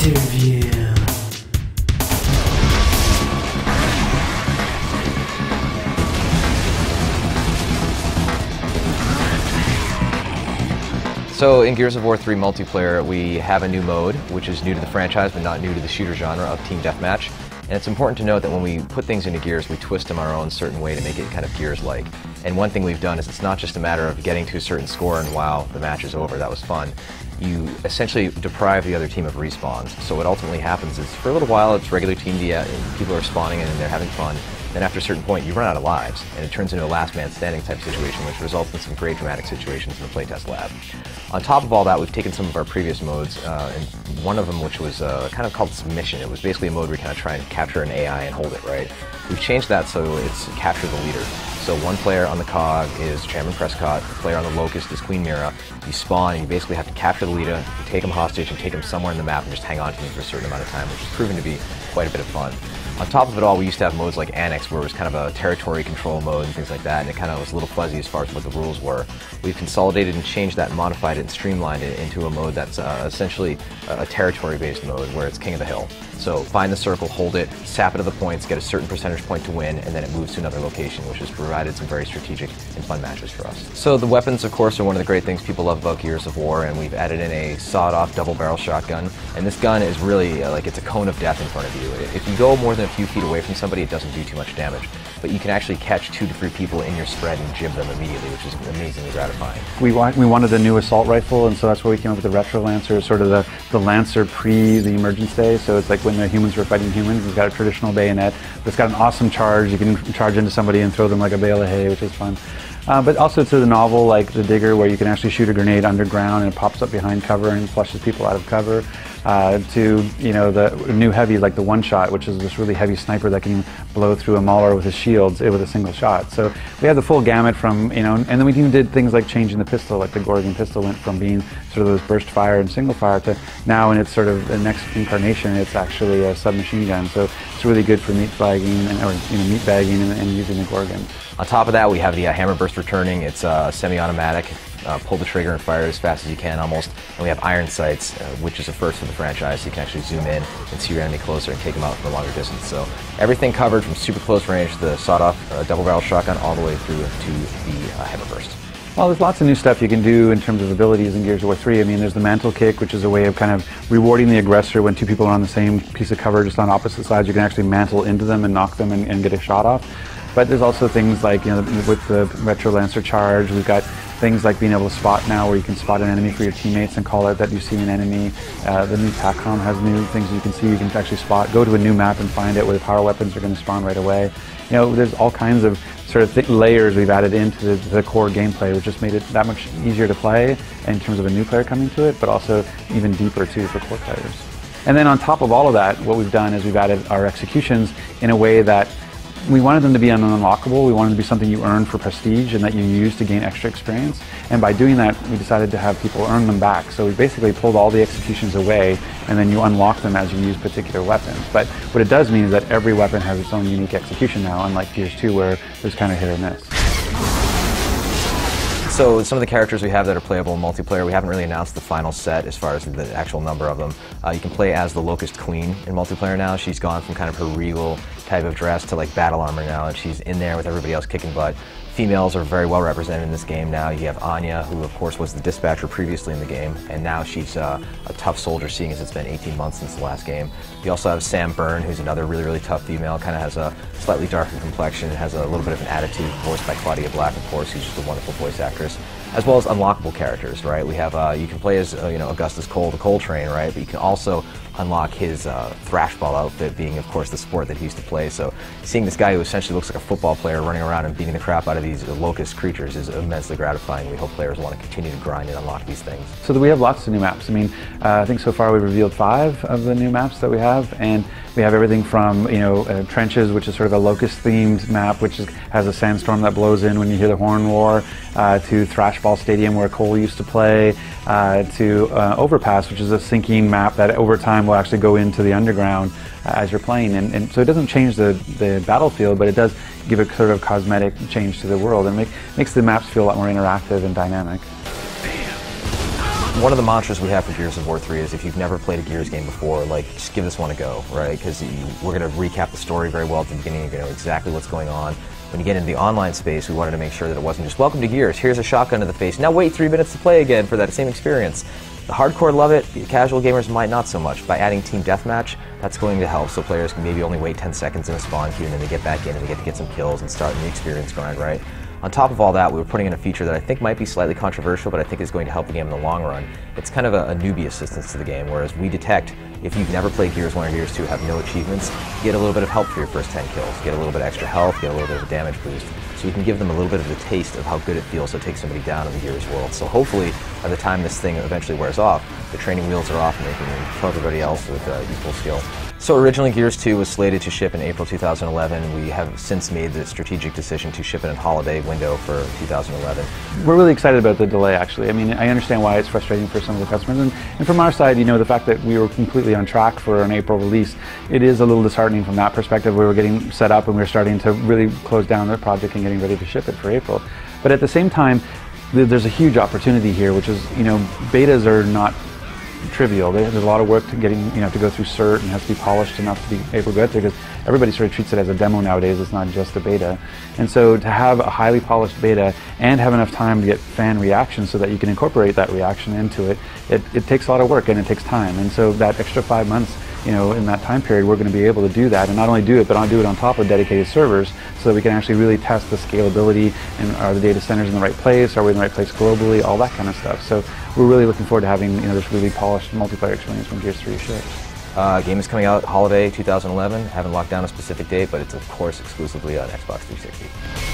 Interview. So in Gears of War 3 multiplayer, we have a new mode, which is new to the franchise, but not new to the shooter genre of Team Deathmatch. And it's important to note that when we put things into Gears, we twist them our own certain way to make it kind of Gears-like. And one thing we've done is it's not just a matter of getting to a certain score and wow, the match is over, that was fun. You essentially deprive the other team of respawns. So what ultimately happens is for a little while it's regular team and people are spawning and they're having fun. Then after a certain point you run out of lives and it turns into a last man standing type situation, which results in some great dramatic situations in the playtest lab. On top of all that, we've taken some of our previous modes, and one of them which was kind of called Submission. It was basically a mode where you kind of try and capture an AI and hold it, right? We've changed that so it's capture the leader. So one player on the COG is Chairman Prescott, the player on the Locust is Queen Mira. You spawn and you basically have to capture the leader, you take him hostage and take him somewhere in the map and just hang on to him for a certain amount of time, which has proven to be quite a bit of fun. On top of it all, we used to have modes like Annex, where it was kind of a territory control mode and things like that, and it kind of was a little fuzzy as far as what the rules were. We've consolidated and changed that, modified it, and streamlined it into a mode that's essentially a territory-based mode, where it's King of the Hill. So find the circle, hold it, sap it to the points, get a certain percentage point to win, and then it moves to another location, which has provided some very strategic and fun matches for us. So the weapons, of course, are one of the great things people love about Gears of War, and we've added in a sawed-off double-barrel shotgun. And this gun is really like it's a cone of death in front of you. If you go more than a few feet away from somebody, it doesn't do too much damage. But you can actually catch 2 to 3 people in your spread and jib them immediately, which is amazingly gratifying. We wanted a new assault rifle, and so that's why we came up with the Retro Lancer, sort of the Lancer pre the Emergence Day. So it's like when the humans were fighting humans. It's got a traditional bayonet, but it's got an awesome charge. You can charge into somebody and throw them like a bale of hay, which is fun. But also to the novel like the Digger, where you can actually shoot a grenade underground and it pops up behind cover and flushes people out of cover. To the new heavy like the One Shot, which is this really heavy sniper that can blow through a Mauler with his shields with a single shot. So we had the full gamut from and then we even did things like changing the pistol, like the Gorgon pistol went from being sort of those burst fire and single fire to now in its sort of the next incarnation it's actually a submachine gun. So it's really good for meat bagging meat bagging and using the Gorgon. On top of that, we have the Hammer Burst returning. It's semi-automatic. Pull the trigger and fire it as fast as you can almost. And we have iron sights, which is a first for the franchise, so you can actually zoom in and see your enemy closer and take them out from a longer distance. So everything covered from super close range, the sawed-off double-barrel shotgun, all the way through to the Hammer Burst. Well, there's lots of new stuff you can do in terms of abilities in Gears of War 3. I mean, there's the mantle kick, which is a way of kind of rewarding the aggressor when 2 people are on the same piece of cover, just on opposite sides. You can actually mantle into them and knock them and get a shot off. But there's also things like, with the Retro Lancer charge, we've got things like being able to spot now, where you can spot an enemy for your teammates and call out that you see an enemy. The new TACCOM has new things you can see. You can actually spot, go to a new map and find it where the power weapons are going to spawn right away. There's all kinds of sort of layers we've added into the core gameplay, which just made it that much easier to play in terms of a new player coming to it, but also even deeper too for core players. And then on top of all of that, what we've done is we've added our executions in a way that we wanted them to be unlockable. We wanted them to be something you earn for prestige and that you use to gain extra experience. And by doing that, we decided to have people earn them back. So we basically pulled all the executions away, and then you unlock them as you use particular weapons. But what it does mean is that every weapon has its own unique execution now, unlike Gears 2, where there's kind of hit or miss. So some of the characters we have that are playable in multiplayer, we haven't really announced the final set as far as the actual number of them. You can play as the Locust Queen in multiplayer now. She's gone from kind of her regal type of dress to like battle armor now, and she's in there with everybody else kicking butt. Females are very well represented in this game now. You have Anya, who of course was the dispatcher previously in the game, and now she's a tough soldier, seeing as it's been 18 months since the last game. You also have Sam Byrne, who's another really, really tough female, kind of has a slightly darker complexion, has a little bit of an attitude, voiced by Claudia Black, of course, who's just a wonderful voice actress. As well as unlockable characters, right? We have, you can play as, Augustus Cole, the Coal Train, right? But you can also unlock his thrashball outfit, being, of course, the sport that he used to play. So seeing this guy who essentially looks like a football player running around and beating the crap out of these locust creatures is immensely gratifying. We hope players want to continue to grind and unlock these things. So we have lots of new maps. I mean, I think so far we've revealed 5 of the new maps that we have, and we have everything from, Trenches, which is sort of a locust-themed map, which has a sandstorm that blows in when you hear the horn roar, to Thrashball Stadium, where Cole used to play, to Overpass, which is a sinking map that over time will actually go into the underground as you're playing. And so it doesn't change the battlefield, but it does give a sort of cosmetic change to the world and makes the maps feel a lot more interactive and dynamic. Bam. One of the mantras we have for Gears of War 3 is if you've never played a Gears game before, like, just give this one a go, right? Because we're going to recap the story very well at the beginning. You're going to know exactly what's going on. When you get into the online space, we wanted to make sure that it wasn't just, welcome to Gears, here's a shotgun to the face, now wait 3 minutes to play again for that same experience. The hardcore love it, the casual gamers might not so much. By adding Team Deathmatch, that's going to help, so players can maybe only wait 10 seconds in a spawn queue and then they get back in and they get to get some kills and start the experience grind, right? On top of all that, we were putting in a feature that I think might be slightly controversial, but I think is going to help the game in the long run. It's kind of a newbie assistance to the game, whereas we detect if you've never played Gears 1 or Gears 2, have no achievements, get a little bit of help for your first 10 kills, get a little bit extra health, get a little bit of a damage boost. So you can give them a little bit of a taste of how good it feels to take somebody down in the Gears world. So hopefully, by the time this thing eventually wears off, the training wheels are off and they can kill everybody else with equal skill. So originally Gears 2 was slated to ship in April 2011. We have since made the strategic decision to ship it in holiday window for 2011. We're really excited about the delay, actually. I mean, I understand why it's frustrating for some of the customers. And from our side, you know, the fact that we were completely on track for an April release, it is a little disheartening from that perspective. We were getting set up and we were starting to really close down the project and getting ready to ship it for April. But at the same time, there's a huge opportunity here, which is, you know, betas are not trivial. There's a lot of work to getting, you know, to go through cert and has to be polished enough to be able to get there, because everybody sort of treats it as a demo nowadays. It's not just a beta. And so to have a highly polished beta and have enough time to get fan reaction so that you can incorporate that reaction into it, it takes a lot of work and it takes time. And so that extra 5 months, you know, in that time period, we're going to be able to do that, and not only do it, but do it on top of dedicated servers, so that we can actually really test the scalability and are the data centers in the right place, are we in the right place globally, all that kind of stuff. So we're really looking forward to having, you know, this really polished multiplayer experience when Gears 3 ships. Game is coming out holiday 2011. Haven't locked down a specific date, but it's of course exclusively on Xbox 360.